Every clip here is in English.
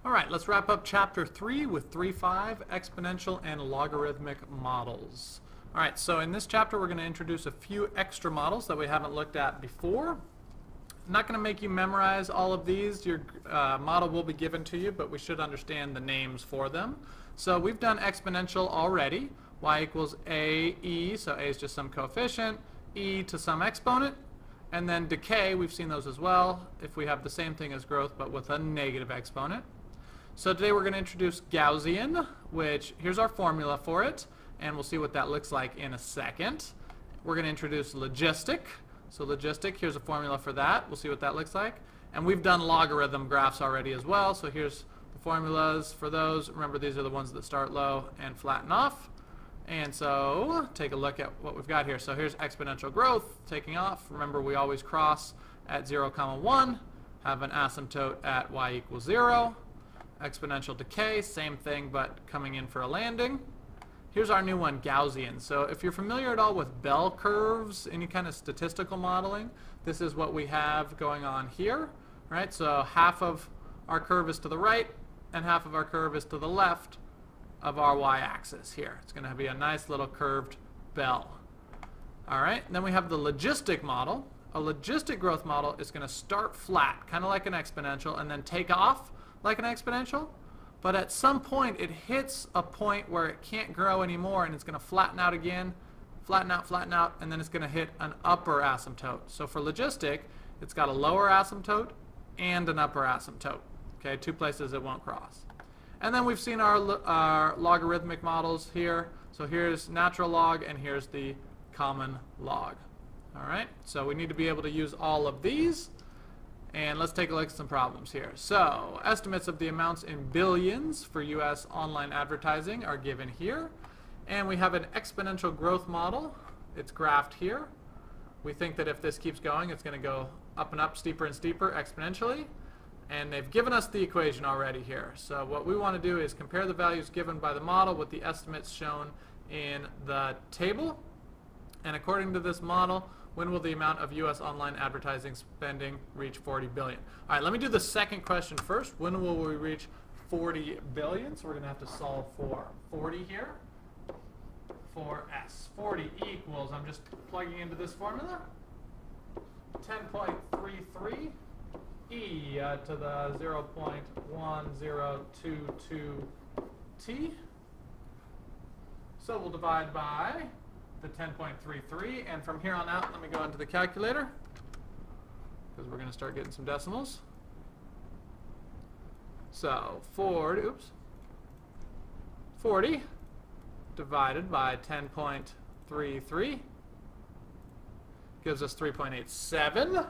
All right, let's wrap up chapter 3 with 3.5 exponential and logarithmic models. All right, so in this chapter we're going to introduce a few extra models that we haven't looked at before. I'm not going to make you memorize all of these. Your model will be given to you, but we should understand the names for them. So we've done exponential already. Y equals AE, so A is just some coefficient, E to some exponent. And then decay, we've seen those as well, if we have the same thing as growth but with a negative exponent. So today we're going to introduce Gaussian, which here's our formula for it, and we'll see what that looks like in a second. We're going to introduce logistic. So logistic, here's a formula for that. We'll see what that looks like. And we've done logarithm graphs already as well, so here's the formulas for those. Remember, these are the ones that start low and flatten off. And so take a look at what we've got here. So here's exponential growth taking off. Remember, we always cross at 0, 1, have an asymptote at y equals 0. Exponential decay, same thing, but coming in for a landing. Here's our new one, Gaussian. So if you're familiar at all with bell curves, any kind of statistical modeling, this is what we have going on here, right? So half of our curve is to the right, and half of our curve is to the left of our y-axis here. It's going to be a nice little curved bell. All right, and then we have the logistic model. A logistic growth model is going to start flat, kind of like an exponential, and then take off like an exponential, but at some point it hits a point where it can't grow anymore and it's going to flatten out again, flatten out, and then it's going to hit an upper asymptote. So for logistic, it's got a lower asymptote and an upper asymptote. Okay, two places it won't cross. And then we've seen our logarithmic models here. So here's natural log and here's the common log. All right, so we need to be able to use all of these. And let's take a look at some problems here. So estimates of the amounts in billions for U.S. online advertising are given here. And we have an exponential growth model. It's graphed here. We think that if this keeps going, it's going to go up and up, steeper and steeper exponentially. And they've given us the equation already here. So what we want to do is compare the values given by the model with the estimates shown in the table. And according to this model, when will the amount of U.S. online advertising spending reach 40 billion? All right, let me do the second question first. When will we reach 40 billion? So we're going to have to solve for 40 here. For S. 40 equals, I'm just plugging into this formula, 10.33 e to the 0.1022 t. So we'll divide by the 10.33, and from here on out, let me go into the calculator because we're going to start getting some decimals. So 40 divided by 10.33 gives us 3.87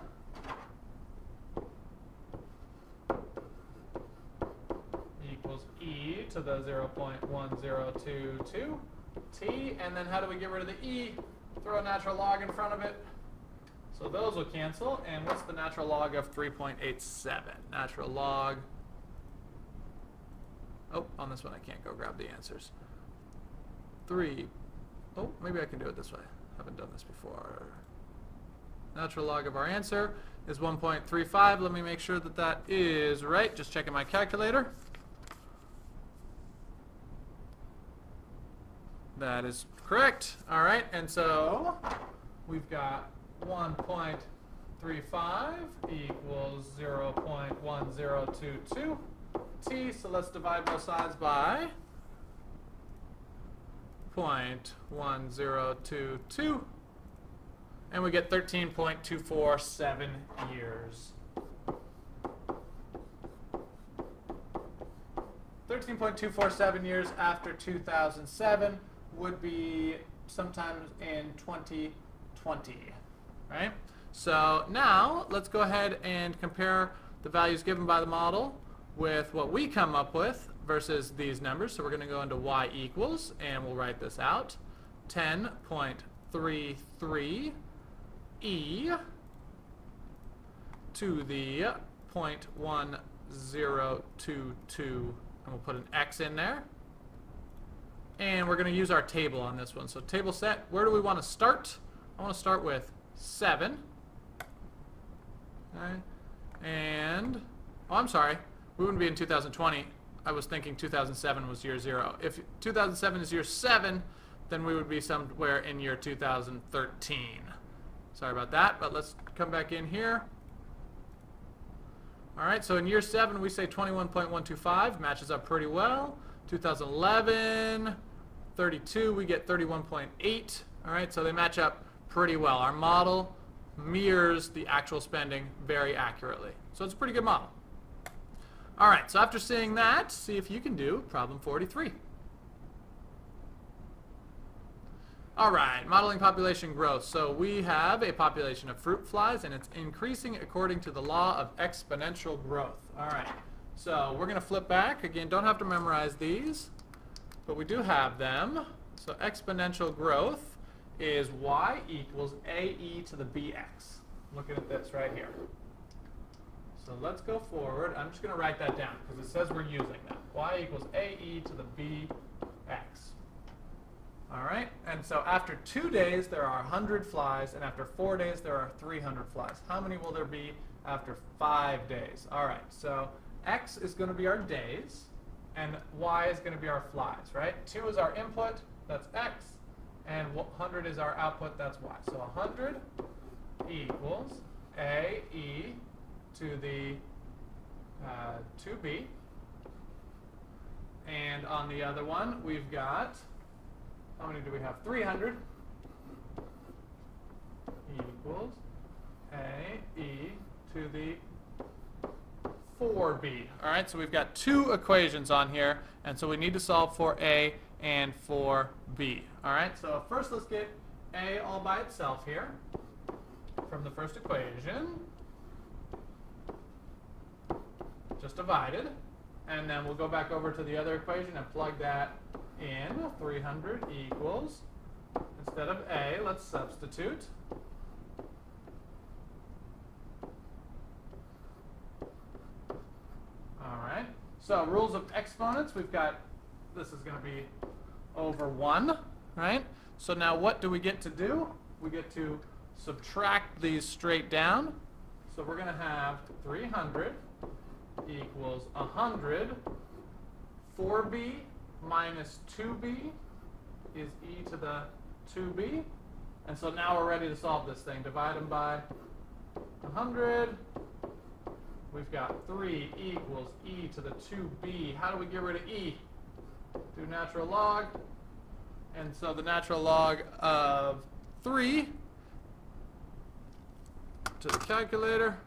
equals e to the 0.1022 t, and then how do we get rid of the e? Throw a natural log in front of it. So those will cancel. And what's the natural log of 3.87? Natural log. Oh, on this one I can't go grab the answers. Oh, maybe I can do it this way. Haven't done this before. Natural log of our answer is 1.35. Let me make sure that that is right. Just checking my calculator. That is correct. All right, and so we've got 1.35 equals 0.1022 t. So let's divide both sides by 0.1022, and we get 13.247 years. 13.247 years after 2007 would be sometime in 2020, right? So now let's go ahead and compare the values given by the model with what we come up with versus these numbers. So we're going to go into y equals, and we'll write this out. 10.33 e to the 0.1022, and we'll put an x in there. And we're going to use our table on this one. So table set, where do we want to start? I want to start with 7. Okay. And, oh, I'm sorry. we wouldn't be in 2020. I was thinking 2007 was year 0. If 2007 is year 7, then we would be somewhere in year 2013. Sorry about that, but let's come back in here. All right, so in year 7, we say 21.125, matches up pretty well. 2011, 32, we get 31.8. All right, so they match up pretty well. Our model mirrors the actual spending very accurately. So it's a pretty good model. All right, so after seeing that, see if you can do problem 43. All right, modeling population growth. So we have a population of fruit flies, and it's increasing according to the law of exponential growth. All right, so we're going to flip back. Again, don't have to memorize these, but we do have them. So exponential growth is y equals ae to the bx. Looking at this right here. So let's go forward. I'm just going to write that down because it says we're using that. Y equals ae to the bx. All right, and so after 2 days, there are 100 flies, and after 4 days, there are 300 flies. How many will there be after 5 days? All right, so x is going to be our days, and y is going to be our flies, right? 2 is our input, that's x, and 100 is our output, that's y. So 100 equals ae to the 2b, and on the other one, we've got, how many do we have? 300 equals ae to the 4b. All right, so we've got 2 equations on here, and so we need to solve for a and for b. All right, so first let's get a all by itself here from the first equation, just divided, and then we'll go back over to the other equation and plug that in. 300 equals, instead of a, let's substitute. All right, so rules of exponents, we've got, this is going to be over 1, right? So now what do we get to do? We get to subtract these straight down. So we're going to have 300 equals 100. 4b minus 2b is e to the 2b. And so now we're ready to solve this thing. Divide them by 100. We've got 3 equals e to the 2b. How do we get rid of e? Do natural log. And so the natural log of 3 to the calculator.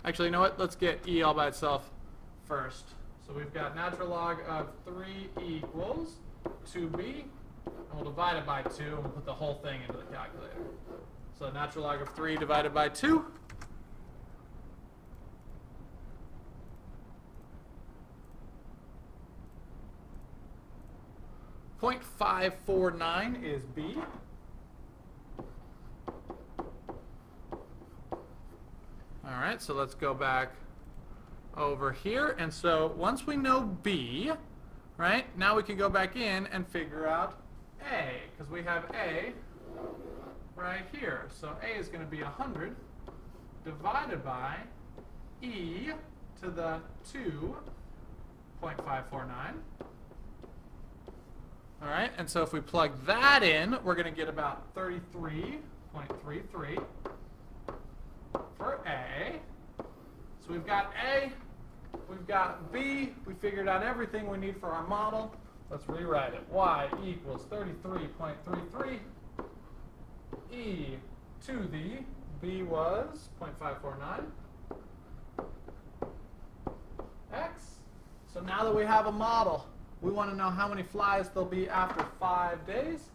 Actually, you know what? Let's get e all by itself first. So we've got natural log of 3 equals 2b, and we'll divide it by 2, and we'll put the whole thing into the calculator. So natural log of 3 divided by 2. .549 is b. All right, so let's go back over here. And so once we know b, right, now we can go back in and figure out a, because we have a right here. So a is going to be 100 divided by e to the 2.549. All right, and so if we plug that in, we're going to get about 33.33 for a. So we've got a, we've got b, we figured out everything we need for our model. Let's rewrite it. Y equals 33.33 e to the, b was 0.549, x. So now that we have a model, we want to know how many flies there'll be after 5 days.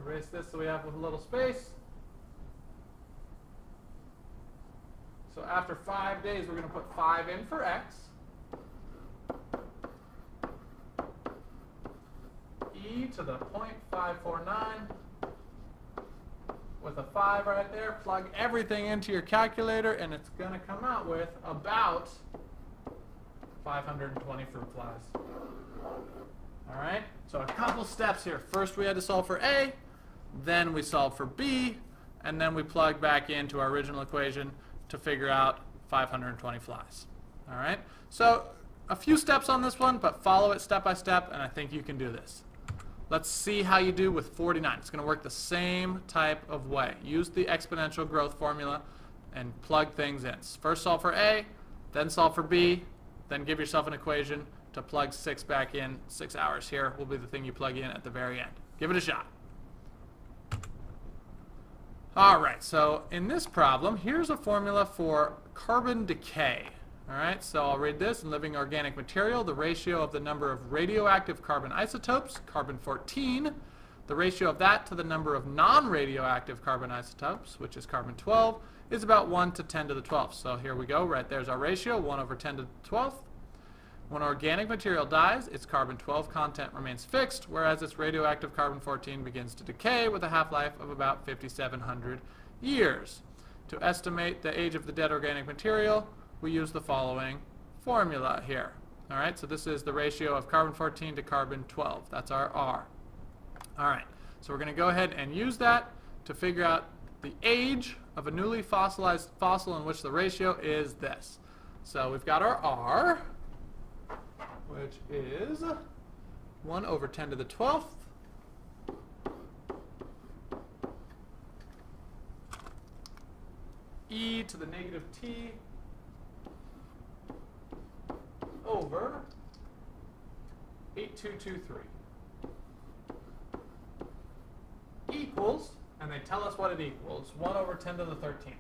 Erase this so we have a little space. So after 5 days, we're going to put 5 in for x. E to the 0.549 with a 5 right there. Plug everything into your calculator, and it's going to come out with about 520 fruit flies. All right, so a couple steps here. First, we had to solve for a, then we solved for b, and then we plugged back into our original equation to figure out 520 flies. All right, so a few steps on this one, but follow it step by step, and I think you can do this. Let's see how you do with 49. It's going to work the same type of way. Use the exponential growth formula and plug things in. First solve for A, then solve for B, then give yourself an equation to plug 6 back in. 6 hours here will be the thing you plug in at the very end. Give it a shot. Alright, so in this problem, here's a formula for carbon decay. Alright, so I'll read this. In living organic material, the ratio of the number of radioactive carbon isotopes, carbon-14, the ratio of that to the number of non-radioactive carbon isotopes, which is carbon-12, is about 1 to 10 to the 12th. So here we go, right there's our ratio, 1 over 10 to the 12th. When organic material dies, its carbon-12 content remains fixed, whereas its radioactive carbon-14 begins to decay with a half-life of about 5,700 years. To estimate the age of the dead organic material, we use the following formula here. All right, so this is the ratio of carbon-14 to carbon-12. That's our R. All right, so we're going to go ahead and use that to figure out the age of a newly fossilized fossil in which the ratio is this. So we've got our R, which is 1 over 10 to the 12th. E to the negative t over 8223 equals, and they tell us what it equals, 1 over 10 to the 13th.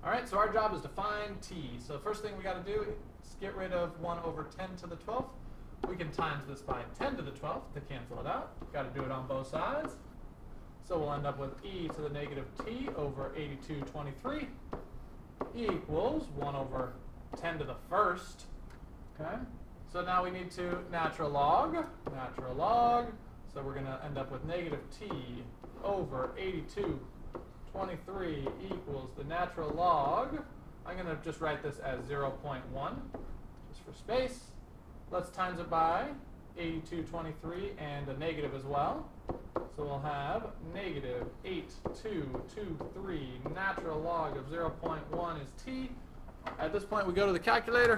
Alright, so our job is to find t. So the first thing we got to do is get rid of 1 over 10 to the 12th. We can times this by 10 to the 12th to cancel it out. Got to do it on both sides. So we'll end up with e to the negative t over 8223 equals 1 over 10 to the first. Okay? So now we need to natural log. So we're going to end up with negative t over 8223 equals the natural log. I'm going to just write this as 0.1 just for space. Let's times it by 8223 and a negative as well. So we'll have negative 8223 natural log of 0.1 is t. At this point we go to the calculator.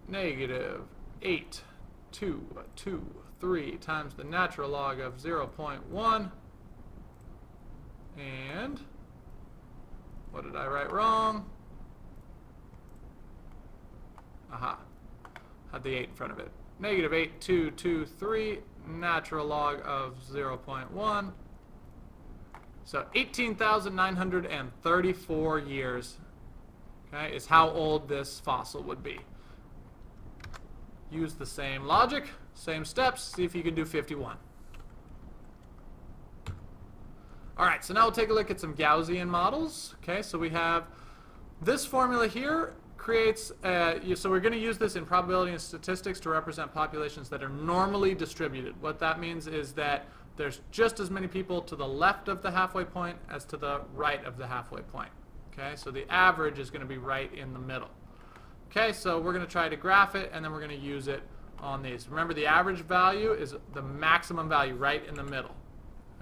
Negative 8223 times the natural log of 0.1. And what did I write wrong? Aha. Had the 8 in front of it. Negative 8223 natural log of 0.1. So 18,934 years, okay, is how old this fossil would be. Use the same logic, same steps, see if you can do 51. Alright, so now we'll take a look at some Gaussian models. Okay, so we have this formula here creates, so we're going to use this in probability and statistics to represent populations that are normally distributed. What that means is that there's just as many people to the left of the halfway point as to the right of the halfway point. Okay, so the average is going to be right in the middle. Okay, so we're going to try to graph it, and then we're going to use it on these. Remember, the average value is the maximum value right in the middle.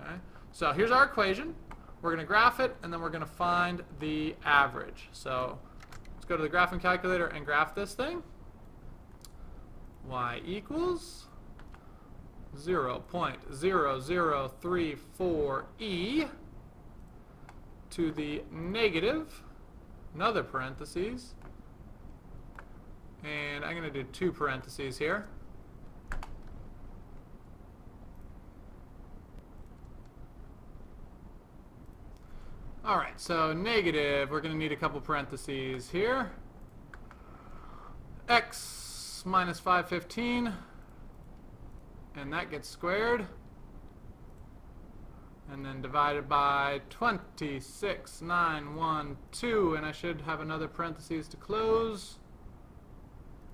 Okay, so here's our equation. We're going to graph it, and then we're going to find the average. So let's go to the graphing calculator and graph this thing. Y equals 0.0034e to the negative, another parentheses, and I'm going to do 2 parentheses here. Alright, so negative, we're going to need a couple parentheses here. X minus 515, and that gets squared. And then divided by 26,912, and I should have another parentheses to close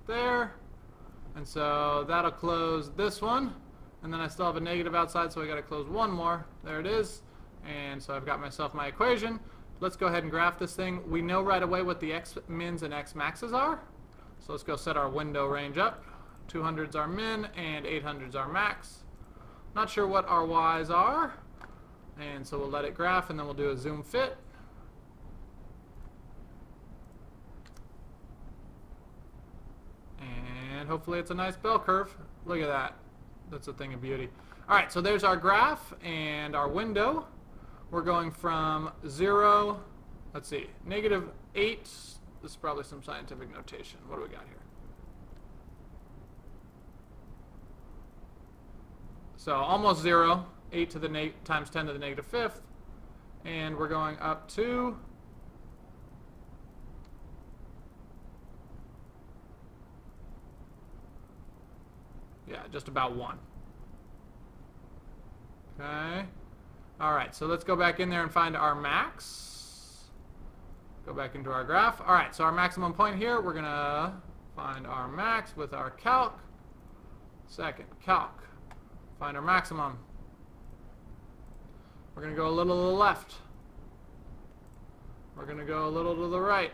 there. And so that'll close this one. And then I still have a negative outside, so I got to close one more. There it is. And so I've got myself my equation. Let's go ahead and graph this thing. We know right away what the x mins and x maxes are. So let's go set our window range up. 200's our min and 800's our max. Not sure what our y's are. And so we'll let it graph, and then we'll do a zoom fit. And hopefully it's a nice bell curve. Look at that. That's a thing of beauty. All right, so there's our graph and our window. We're going from 0, let's see, -8. This is probably some scientific notation. What do we got here? So almost 0, 8 to the times 10 to the -5th. And we're going up to just about 1. Okay. All right, so let's go back in there and find our max. Go back into our graph. All right, so our maximum point here, we're going to find our max with our calc. Second, calc. Find our maximum. We're going to go a little to the left. We're going to go a little to the right.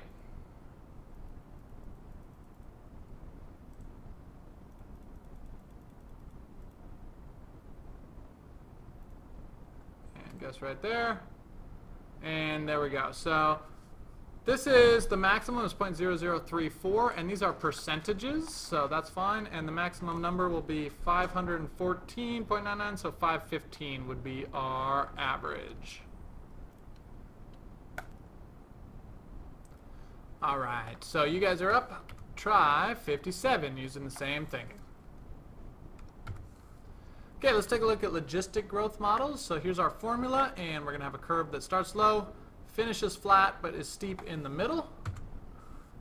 Guess right there. And there we go. So this is the maximum is 0.0034, and these are percentages, so that's fine. And the maximum number will be 514.99, so 515 would be our average. All right, so you guys are up. Try 57 using the same thinking. Okay, let's take a look at logistic growth models. So here's our formula, and we're going to have a curve that starts low, finishes flat, but is steep in the middle.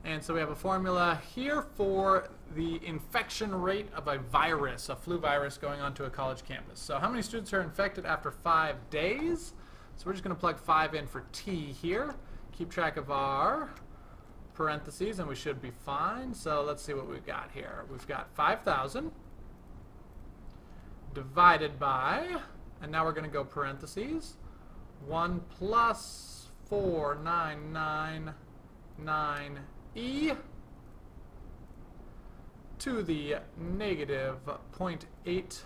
And so we have a formula here for the infection rate of a virus, a flu virus going onto a college campus. So how many students are infected after 5 days? So we're just going to plug 5 in for T here. Keep track of our parentheses, and we should be fine. So let's see what we've got here. We've got 5,000. Divided by, and now we're going to go parentheses, 1 plus 4999e to the -0.8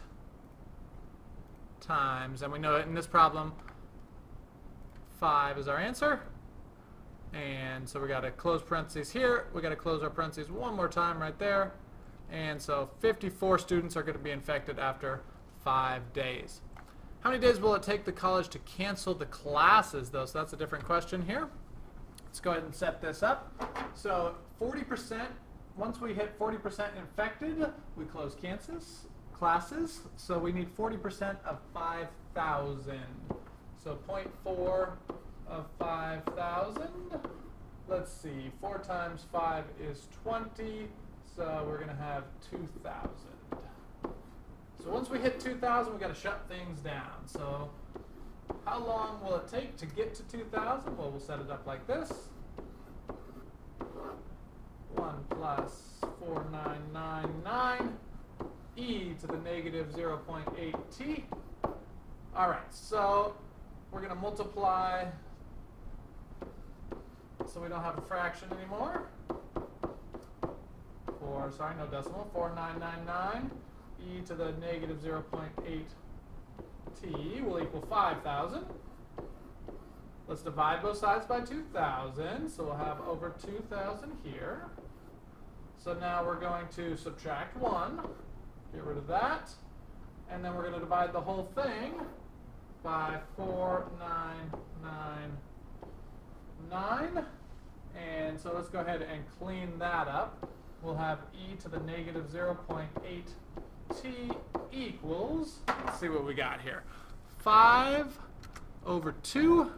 times, and we know that in this problem 5 is our answer. And so we got to close parentheses here. We got to close our parentheses one more time right there. And so 54 students are going to be infected after 5 days. How many days will it take the college to cancel the classes, though? So that's a different question here. Let's go ahead and set this up. So 40%, once we hit 40% infected, we close classes. So we need 40% of 5,000. So 0.4 of 5,000. Let's see, 4 times 5 is 20. So we're going to have 2,000. So once we hit 2,000, we've got to shut things down. So how long will it take to get to 2,000? Well, we'll set it up like this. 1 plus 4999 e to the -0.8t. All right, so we're going to multiply so we don't have a fraction anymore. No decimal, 4999 e to the -0.8t will equal 5,000. Let's divide both sides by 2,000, so we'll have over 2,000 here. So now we're going to subtract 1, get rid of that, and then we're going to divide the whole thing by 4999. And so let's go ahead and clean that up. We'll have e to the -0.8t equals, let's see what we got here, 5 over 2.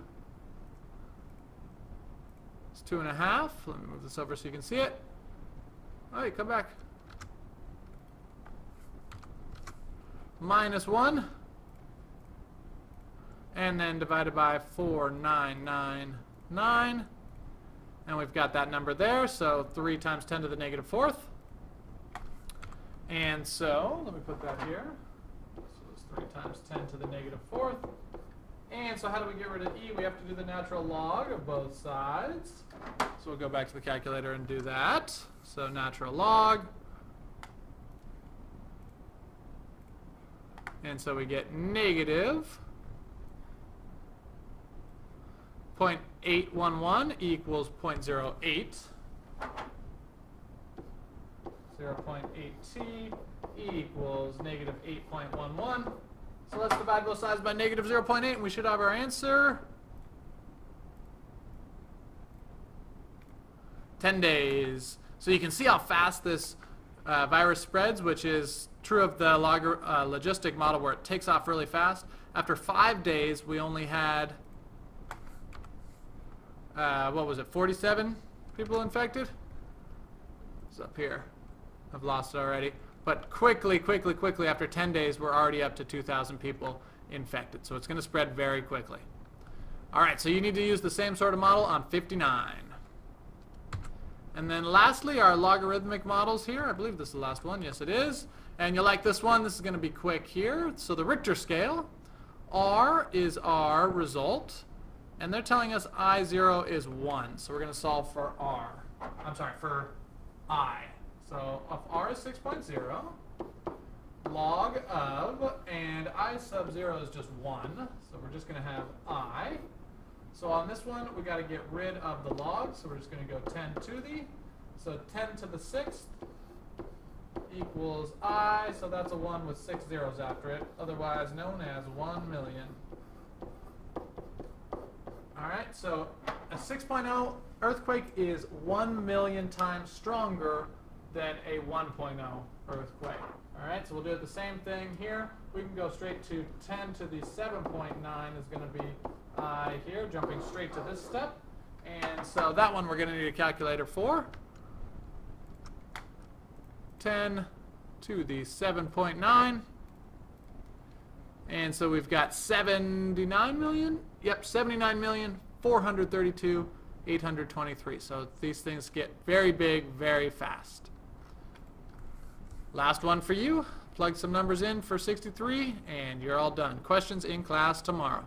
It's 2.5. Let me move this over so you can see it. All right, come back. -1. And then divided by 4999. And we've got that number there, so 3 times 10 to the -4th. And so, let me put that here. So it's 3 times 10 to the -4th. And so how do we get rid of e? We have to do the natural log of both sides. So we'll go back to the calculator and do that. So natural log. And so we get 0.811 equals 0.08. 0.8t equals negative 8.11. So let's divide both sides by negative 0.8 and we should have our answer. 10 days. So you can see how fast this virus spreads, which is true of the logistic model where it takes off really fast. After 5 days, we only had, what was it, 47 people infected? It's up here. I've lost it already. But quickly, after 10 days, we're already up to 2,000 people infected. So it's going to spread very quickly. All right, so you need to use the same sort of model on 59. And then lastly, our logarithmic models here. I believe this is the last one. Yes, it is. And you'll like this one. This is going to be quick here. So the Richter scale, R is our result. And they're telling us I0 is 1. So we're going to solve for R. I'm sorry, for I. So if R is 6.0, log of, and I sub 0 is just 1. So we're just going to have I. So on this one, we got to get rid of the log. So we're just going to go 10 to the. So 10 to the 6th equals I. So that's a 1 with 6 zeros after it, otherwise known as 1 million. All right, so a 6.0 earthquake is 1 million times stronger than a 1.0 earthquake. All right, so we'll do the same thing here. We can go straight to 10 to the 7.9 is going to be I here, jumping straight to this step. And so that one we're going to need a calculator for. 10 to the 7.9. And so we've got 79 million. Yep, 79,432,823. So these things get very big very fast. Last one for you. Plug some numbers in for 63 and you're all done. Questions in class tomorrow.